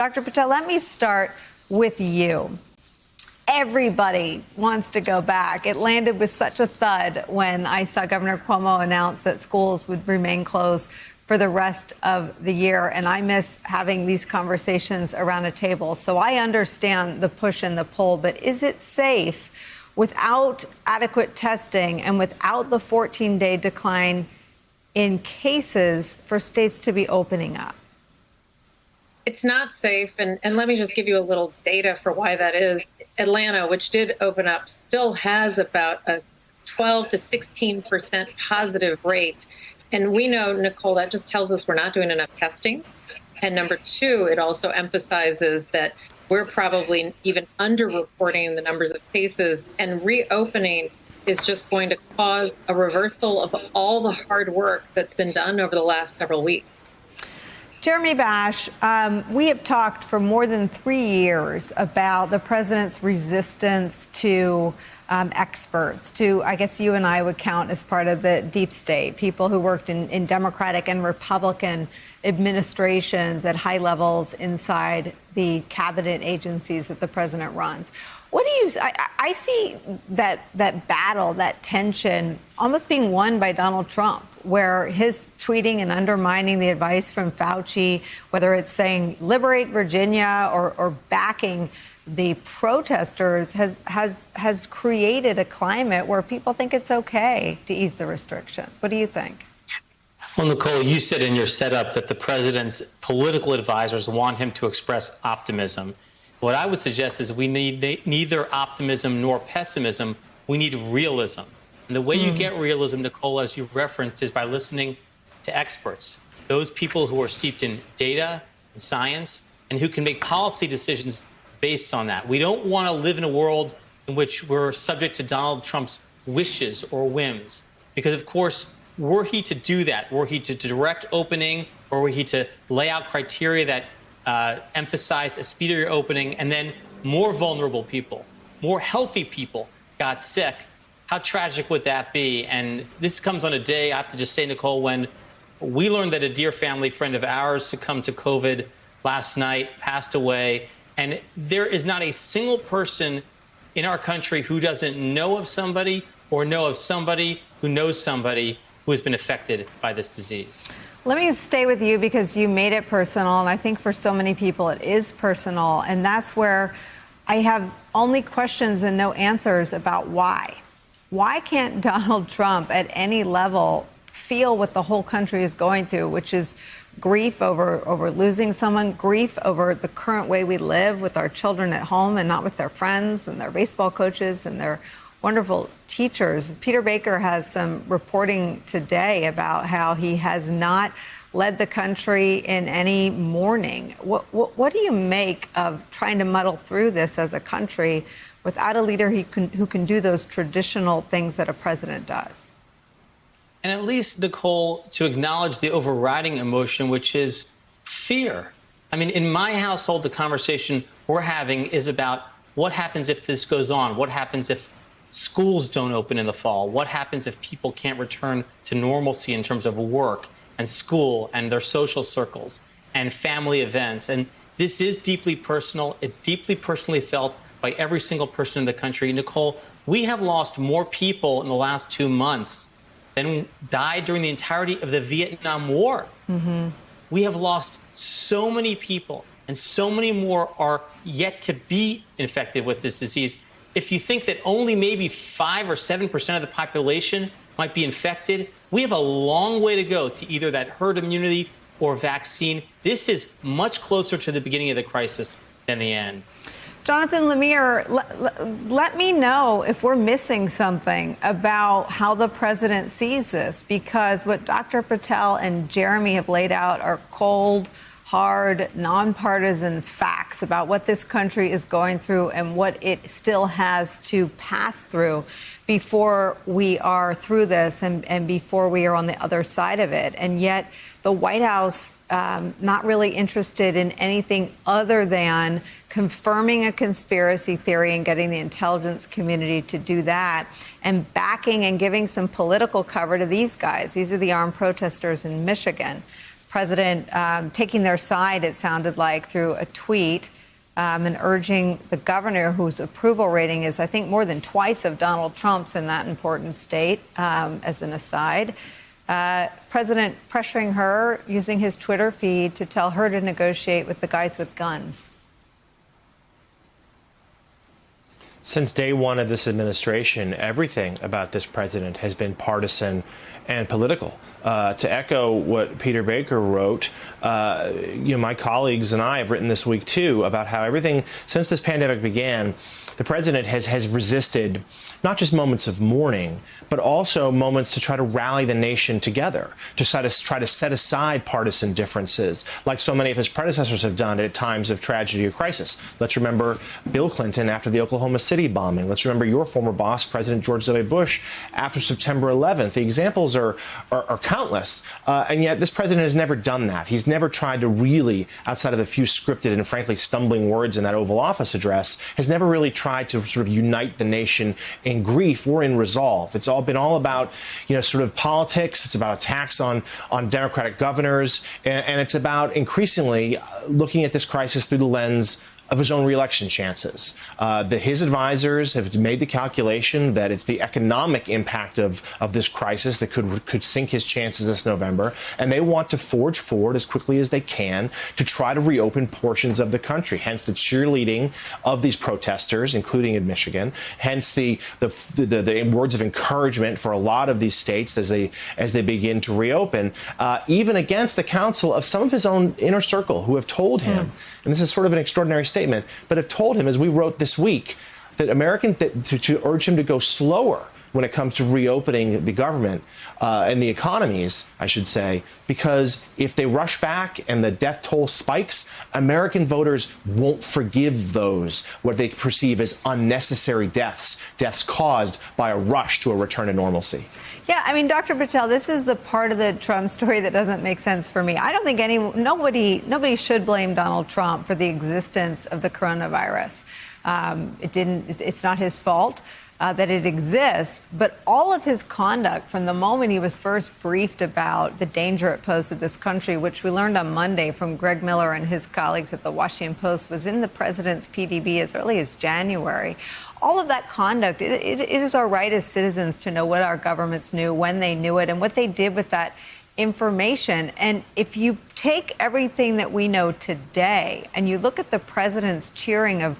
Dr. Patel, let me start with you. Everybody wants to go back. It landed with such a thud when I saw Governor Cuomo announce that schools would remain closed for the rest of the year. And I miss having these conversations around a table. So I understand the push and the pull, but is it safe without adequate testing and without the 14-day decline in cases for states to be opening up? It's not safe. And let me just give you a little data for why that is. Atlanta, which did open up, still has about a 12 to 16% positive rate. And we know, Nicolle, that just tells us we're not doing enough testing. And number two, it also emphasizes that we're probably even underreporting the numbers of cases, and reopening is just going to cause a reversal of all the hard work that's been done over the last several weeks. Jeremy Bash, we have talked for more than 3 years about the president's resistance to experts, to, I guess you and I would count as part of the deep state, people who worked in Democratic and Republican administrations at high levels inside the cabinet agencies that the president runs. What do you, I see that battle, that tension almost being won by Donald Trump, where his tweeting and undermining the advice from Fauci, whether it's saying liberate Virginia or backing the protesters, has created a climate where people think it's okay to ease the restrictions. What do you think? Well, Nicolle, you said in your setup that the president's political advisors want him to express optimism. What I would suggest is we need neither optimism nor pessimism. We need realism. And the way you get realism, Nicolle, as you referenced, is by listening to experts, those people who are steeped in data and science and who can make policy decisions based on that. We don't want to live in a world in which we're subject to Donald Trump's wishes or whims, because, of course, were he to do that, were he to direct opening, or were he to lay out criteria that emphasized a speedier opening, and then more vulnerable people, more healthy people got sick, how tragic would that be? And this comes on a day, I have to just say, Nicolle, when we learned that a dear family friend of ours succumbed to COVID last night, passed away, and there is not a single person in our country who doesn't know of somebody or know of somebody who knows somebody who has been affected by this disease. Let me stay with you because you made it personal, and I think for so many people it is personal, and that's where I have only questions and no answers about why. Why can't Donald Trump at any level feel what the whole country is going through, which is grief over losing someone, grief over the current way we live with our children at home and not with their friends and their baseball coaches and their wonderful teachers. Peter Baker has some reporting today about how he has not led the country in any mourning. What do you make of trying to muddle through this as a country without a leader who can do those traditional things that a president does? And at least, Nicolle, to acknowledge the overriding emotion, which is fear. I mean, in my household, the conversation we're having is about what happens if this goes on? What happens if schools don't open in the fall? What happens if people can't return to normalcy in terms of work and school and their social circles and family events? And this is deeply personal. It's deeply personally felt by every single person in the country. Nicolle, we have lost more people in the last 2 months than died during the entirety of the Vietnam War. We have lost so many people, and so many more are yet to be infected with this disease. If you think that only maybe 5 or 7% of the population might be infected, we have a long way to go to either that herd immunity or vaccine. This is much closer to the beginning of the crisis than the end. Jonathan Lemire, let me know if we're missing something about how the president sees this, because what Dr. Patel and Jeremy have laid out are cold, hard, nonpartisan facts about what this country is going through and what it still has to pass through before we are through this and before we are on the other side of it. And yet the White House not really interested in anything other than confirming a conspiracy theory and getting the intelligence community to do that, and backing and giving some political cover to these guys. These are the armed protesters in Michigan. president taking their side, it sounded like, through a tweet and urging the governor, whose approval rating is, I think, more than twice of Donald Trump's in that important state, as an aside. President pressuring her, using his Twitter feed to tell her to negotiate with the guys with guns. Since day one of this administration, everything about this president has been partisan and political. To echo what Peter Baker wrote, my colleagues and I have written this week, too, about how everything since this pandemic began, the president has resisted not just moments of mourning, but also moments to try to rally the nation together, to try to set aside partisan differences, like so many of his predecessors have done at times of tragedy or crisis. Let's remember Bill Clinton after the Oklahoma City bombing. Let's remember your former boss, President George W. Bush, after September 11th. The examples are countless, and yet this president has never done that. He's never tried to really, outside of the few scripted and frankly stumbling words in that Oval Office address, has never really tried to sort of unite the nation in grief or in resolve. It's all been all about, sort of politics. It's about attacks on Democratic governors, and it's about increasingly looking at this crisis through the lens of his own reelection chances. His advisors have made the calculation that it's the economic impact of this crisis that could sink his chances this November, and they want to forge forward as quickly as they can to try to reopen portions of the country. Hence the cheerleading of these protesters, including in Michigan. Hence the words of encouragement for a lot of these states as they begin to reopen, even against the counsel of some of his own inner circle who have told him, and this is sort of an extraordinary statement, but have told him, as we wrote this week, that to urge him to go slower when it comes to reopening the government and the economies, I should say, because if they rush back and the death toll spikes, American voters won't forgive those, what they perceive as unnecessary deaths caused by a rush to a return to normalcy. Yeah, I mean, Dr. Patel, this is the part of the Trump story that doesn't make sense for me. I don't think nobody should blame Donald Trump for the existence of the coronavirus. It's not his fault that it exists, but all of his conduct from the moment he was first briefed about the danger it posed to this country, which we learned on Monday from Greg Miller and his colleagues at the Washington Post, was in the president's PDB as early as January. All of that conduct, it is our right as citizens to know what our governments knew, when they knew it, and what they did with that information. And if you take everything that we know today and you look at the president's cheering of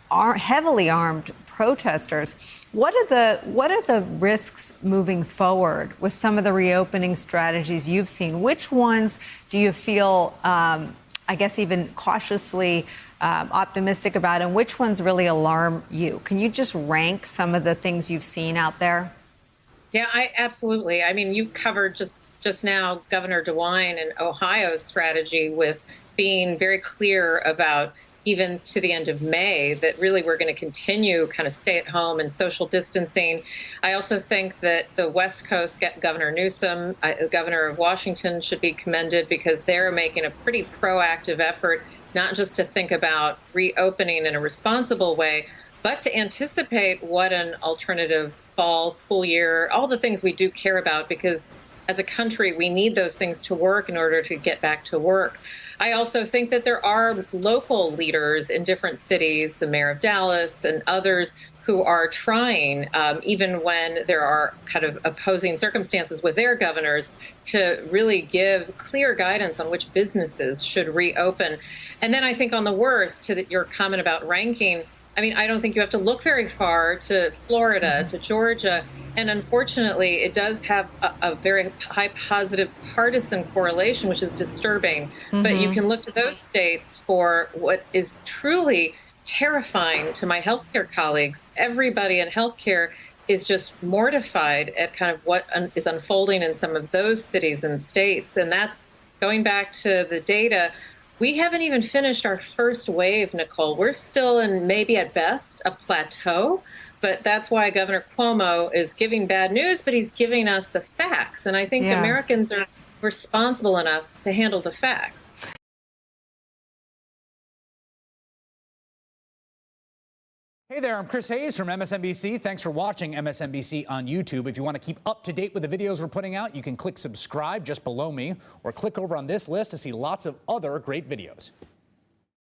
heavily armed protesters, what are the risks moving forward with some of the reopening strategies you've seen? Which ones do you feel, I guess, even cautiously optimistic about, and which ones really alarm you? Can you just rank some of the things you've seen out there? Yeah, absolutely. I mean, you covered just now Governor DeWine in Ohio's strategy with being very clear about, even to the end of May, that really we're going to continue kind of stay at home and social distancing. I also think that the West Coast, Governor Newsom, Governor of Washington, should be commended because they're making a pretty proactive effort, not just to think about reopening in a responsible way, but to anticipate what an alternative fall school year, all the things we do care about, because as a country, we need those things to work in order to get back to work. I also think that there are local leaders in different cities, the mayor of Dallas and others, who are trying, even when there are kind of opposing circumstances with their governors, to really give clear guidance on which businesses should reopen. And then I think on the worst, to your comment about ranking, I mean, I don't think you have to look very far to Florida, to Georgia. And unfortunately, it does have a very high positive partisan correlation, which is disturbing. But you can look to those states for what is truly terrifying to my healthcare colleagues. Everybody in healthcare is just mortified at kind of what is unfolding in some of those cities and states. And that's going back to the data. We haven't even finished our first wave, Nicolle. We're still in maybe at best a plateau, but that's why Governor Cuomo is giving bad news, but he's giving us the facts. And I think Americans are responsible enough to handle the facts. Hey there, I'm Chris Hayes from MSNBC. Thanks for watching MSNBC on YouTube. If you want to keep up to date with the videos we're putting out, you can click subscribe just below me or click over on this list to see lots of other great videos.